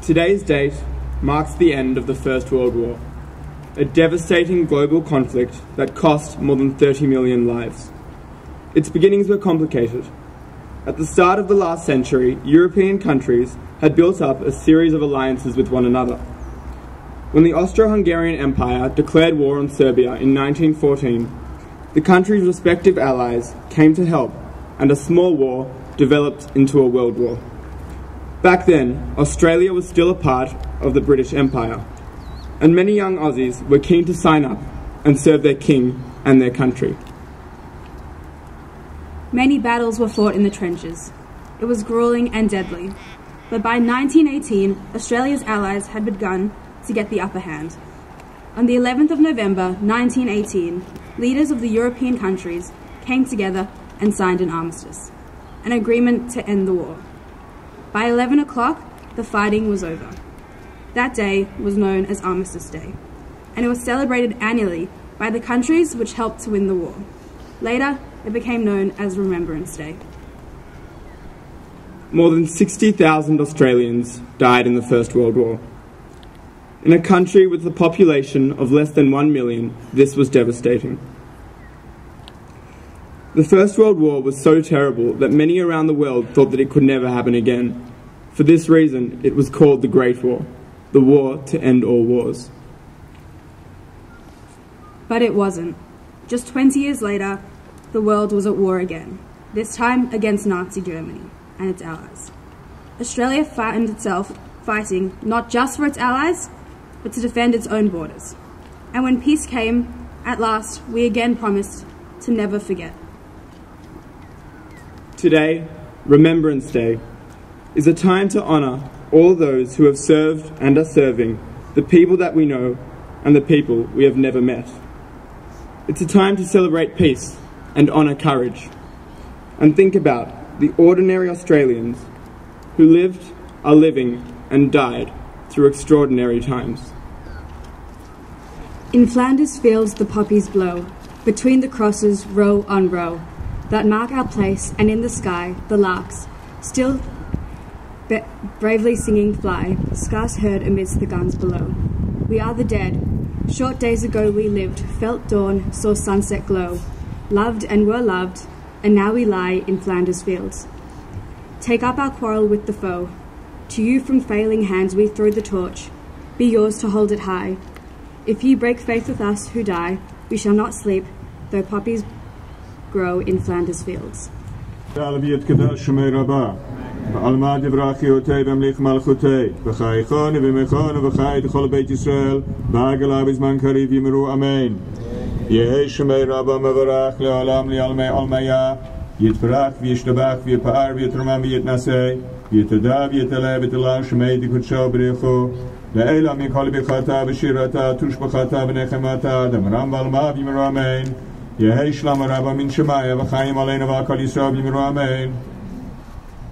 Today's date marks the end of the First World War, a devastating global conflict that cost more than 30 million lives. Its beginnings were complicated. At the start of the last century, European countries had built up a series of alliances with one another. When the Austro-Hungarian Empire declared war on Serbia in 1914, the country's respective allies came to help, and a small war developed into a world war. Back then, Australia was still a part of the British Empire, and many young Aussies were keen to sign up and serve their king and their country. Many battles were fought in the trenches. It was grueling and deadly, but by 1918, Australia's allies had begun to get the upper hand. On the 11th of November 1918, leaders of the European countries came together and signed an armistice, an agreement to end the war. By 11 o'clock, the fighting was over. That day was known as Armistice Day, and it was celebrated annually by the countries which helped to win the war. Later, it became known as Remembrance Day. More than 60,000 Australians died in the First World War. In a country with a population of less than 1 million, this was devastating. The First World War was so terrible that many around the world thought that it could never happen again. For this reason, it was called the Great War, the war to end all wars. But it wasn't. Just 20 years later, the world was at war again, this time against Nazi Germany and its allies. Australia found itself fighting not just for its allies, but to defend its own borders. And when peace came, at last, we again promised to never forget. Today, Remembrance Day, is a time to honour all those who have served and are serving, the people that we know and the people we have never met. It's a time to celebrate peace and honour courage, and think about the ordinary Australians who lived, are living and died through extraordinary times. In Flanders fields the poppies blow, between the crosses row on row, that mark our place, and in the sky the larks, still bravely singing fly, scarce heard amidst the guns below. We are the dead. Short days ago we lived, felt dawn, saw sunset glow, loved and were loved, and now we lie in Flanders fields. Take up our quarrel with the foe. To you from failing hands we throw the torch. Be yours to hold it high. If you break faith with us who die, we shall not sleep, though poppies grow in Flanders fields. בעלמא דברכיותי במליך מלכותי וחייכוני ומכוני וחי דכל בית ישראל בעגלה בזמן קריב ימרו אמן יהי שמי רבא מברך לעולם לעלמי עלמיה יתברך וישתבח ויפאר ויתרומם ויתנשא ויתדע ויתעלה ותלה שמי דקודשו בריחו לעילה מכל ברכתה ושירתה תושבחתה ונחמתה דמרם בעלמא וימרו אמן יהי שלמה רבא מן שמיה וחיים עלינו ועל ישראל וימרו אמן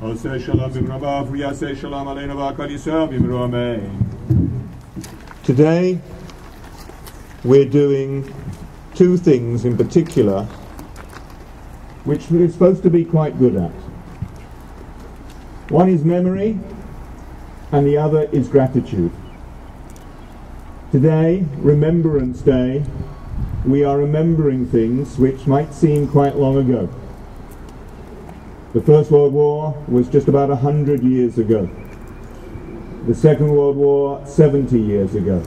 Today we're doing two things in particular which we're supposed to be quite good at. One is memory and the other is gratitude. Today, Remembrance Day, we are remembering things which might seem quite long ago. The First World War was just about 100 years ago. The Second World War, 70 years ago.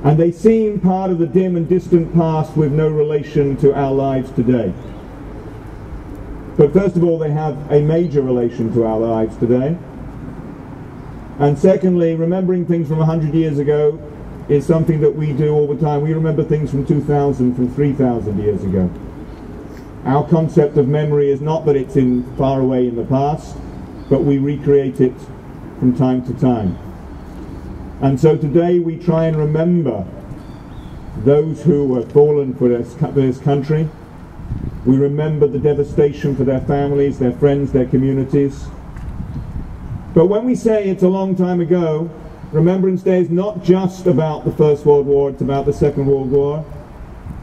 And they seem part of the dim and distant past with no relation to our lives today. But first of all, they have a major relation to our lives today. And secondly, remembering things from 100 years ago is something that we do all the time. We remember things from 2,000, from 3,000 years ago. Our concept of memory is not that it's far away in the past, but we recreate it from time to time. And so today we try and remember those who have fallen for this country. We remember the devastation for their families, their friends, their communities. But when we say it's a long time ago, Remembrance Day is not just about the First World War, it's about the Second World War.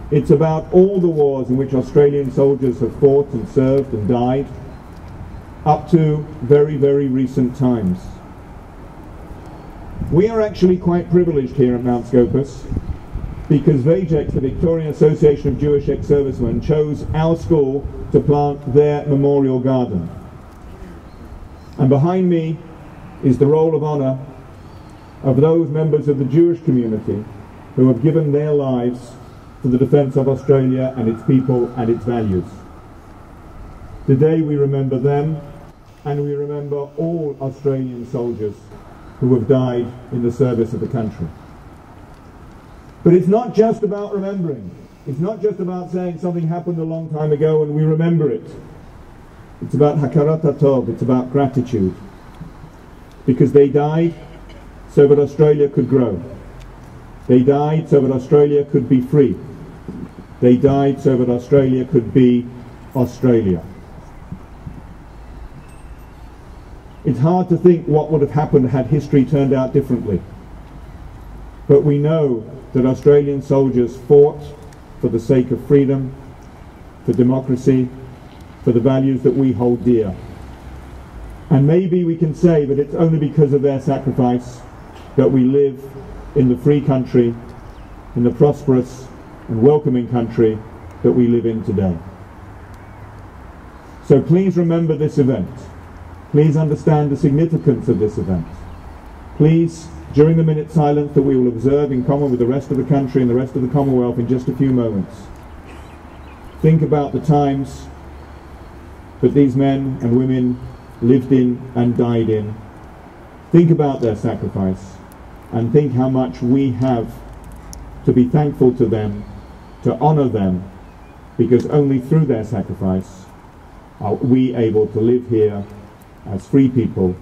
It's about all the wars in which Australian soldiers have fought and served and died, up to very, very recent times. We are actually quite privileged here at Mount Scopus because VAJEX, the Victorian Association of Jewish Ex-Servicemen, chose our school to plant their memorial garden. And behind me is the roll of honour of those members of the Jewish community who have given their lives for the defence of Australia and its people and its values. Today we remember them, and we remember all Australian soldiers who have died in the service of the country. But it's not just about remembering. It's not just about saying something happened a long time ago and we remember it. It's about hakarat hatov, it's about gratitude. Because they died so that Australia could grow. They died so that Australia could be free. They died so that Australia could be Australia. It's hard to think what would have happened had history turned out differently. But we know that Australian soldiers fought for the sake of freedom, for democracy, for the values that we hold dear. And maybe we can say that it's only because of their sacrifice that we live in the free country, in the prosperous and welcoming country that we live in today. So please remember this event. Please understand the significance of this event. Please, during the minute silence that we will observe in common with the rest of the country and the rest of the Commonwealth in just a few moments, think about the times that these men and women lived in and died in. Think about their sacrifice and think how much we have to be thankful to them, to honour them, because only through their sacrifice are we able to live here as free people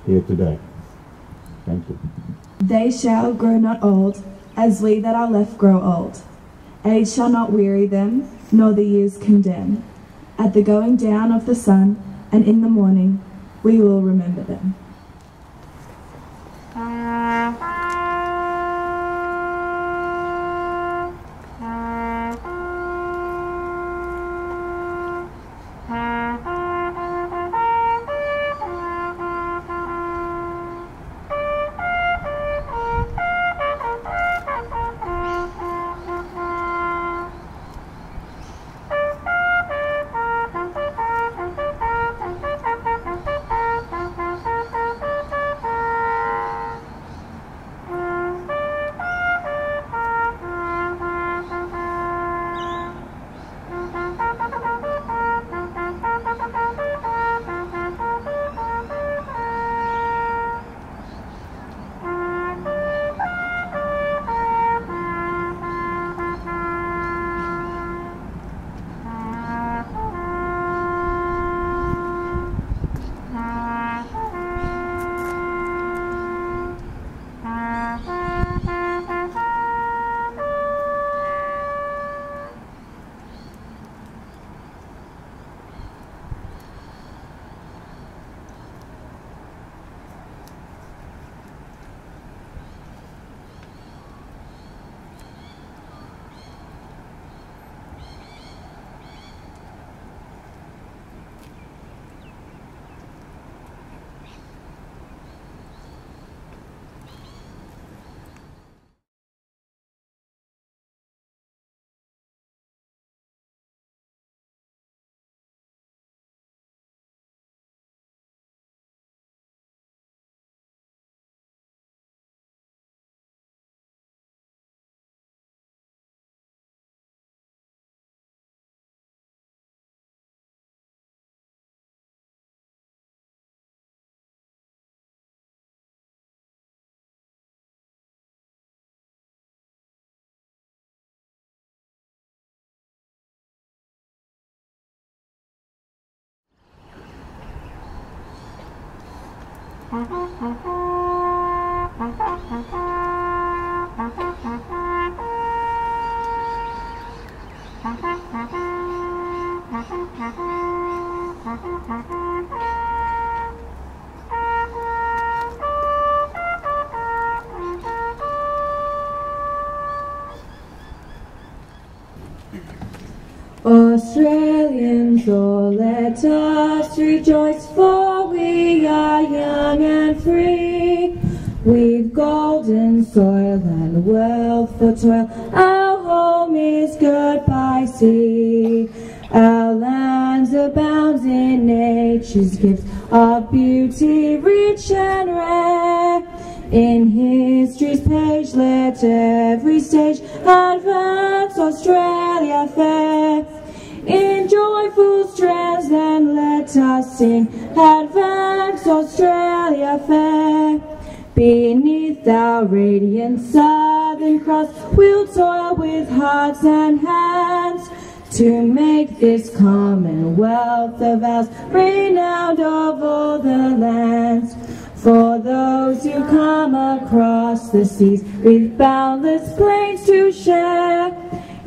here today. Thank you. They shall grow not old, as we that are left grow old. Age shall not weary them, nor the years condemn. At the going down of the sun, and in the morning, we will remember them. Australians, oh, let us rejoice, for we are young and free. We've got golden soil and wealth for toil. Our home is good by sea. Our lands abound in nature's gifts of beauty rich and rare. In history's page let every stage advance Australia fair. In joyful strains then let us sing, advance Australia fair. Beneath our radiant southern cross we'll toil with hearts and hands to make this commonwealth of ours renowned of all the lands. For those who come across the seas with boundless plains to share,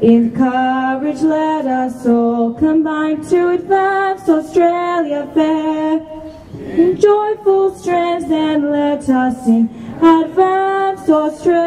in courage let us all combine to advance Australia fair. In joyful strains then let us sing, advance Australia